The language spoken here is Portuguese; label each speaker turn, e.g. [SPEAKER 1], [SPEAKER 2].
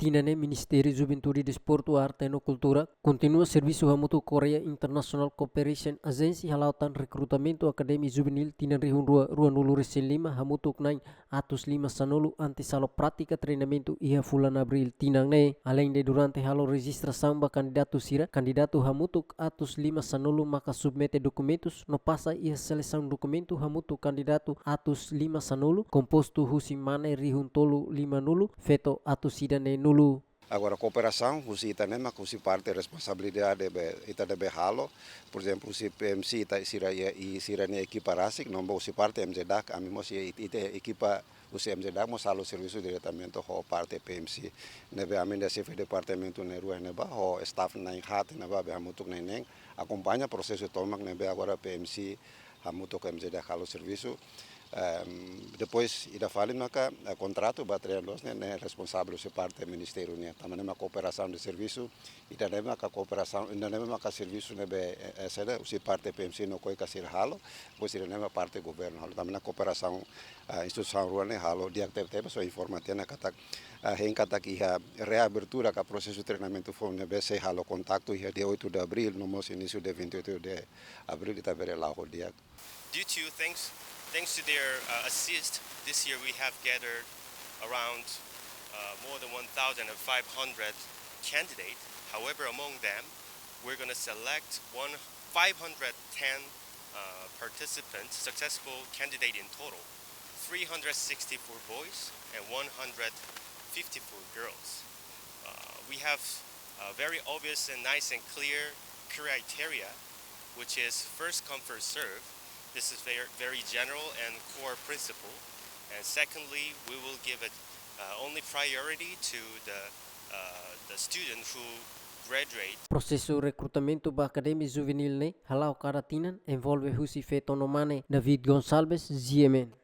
[SPEAKER 1] tinan Ministério Juventude e Desporto, Arte e Cultura continua serviço hamutuk Korea International Cooperation Agency halautan recrutamento academia juvenil tinan rihun rua nulu resen lima hamutuk nain atus lima sanulu anti salo prática treinamentu ia fulan abril tinang ne além de durante halo registração ba kandidatu hamutuk atus lima sanulu maka submete documentos no passa ia seleção documento hamutuk kandidatu atus lima sanulu composto husi mane rihun tolu lima nulu feto atus sidane nulu.
[SPEAKER 2] Agora, cooperação, o Itanema, que parte da responsabilidade deve halo, por exemplo, o PMC ita equipa RASIC, não vou se parte MZDAC, a mim equipa o MZDAC, mas halo serviço diretamente ao parte PMC, neve a mim da chefe departamento nerua neba, o staff nain hat neba, hamutuk nain, acompanha o processo de toma nebe agora PMC, hamutuk MZDAC halo serviço. Depois ida fali maka contrato bateria los né responsável se parte do ministério né também uma cooperação de serviço ida nem maka cooperação ida nem maka serviço né essa se parte PMC no coi kasir halo pois ida nem parte governo halo também na cooperação instituição rural né halo dia teve só informação na kata em kata que a reabertura do processo de treinamento foi né se halo contato dia 8 de abril no nosso início de 28 de abril ita ver lá o dia.
[SPEAKER 3] Due to Thanks to their assist, this year we have gathered around more than 1,500 candidates. However, among them, we're going to select 510 participants, successful candidate in total, 364 boys and 154 girls. We have very obvious and nice and clear criteria, which is first come, first serve. This is very general and core principle. And secondly, we will give it only priority to the student who graduate.
[SPEAKER 1] Processo recrutamento ba academia juvenil ne halau karatinan envolve husi fetonomane David Gonçalves, GMN.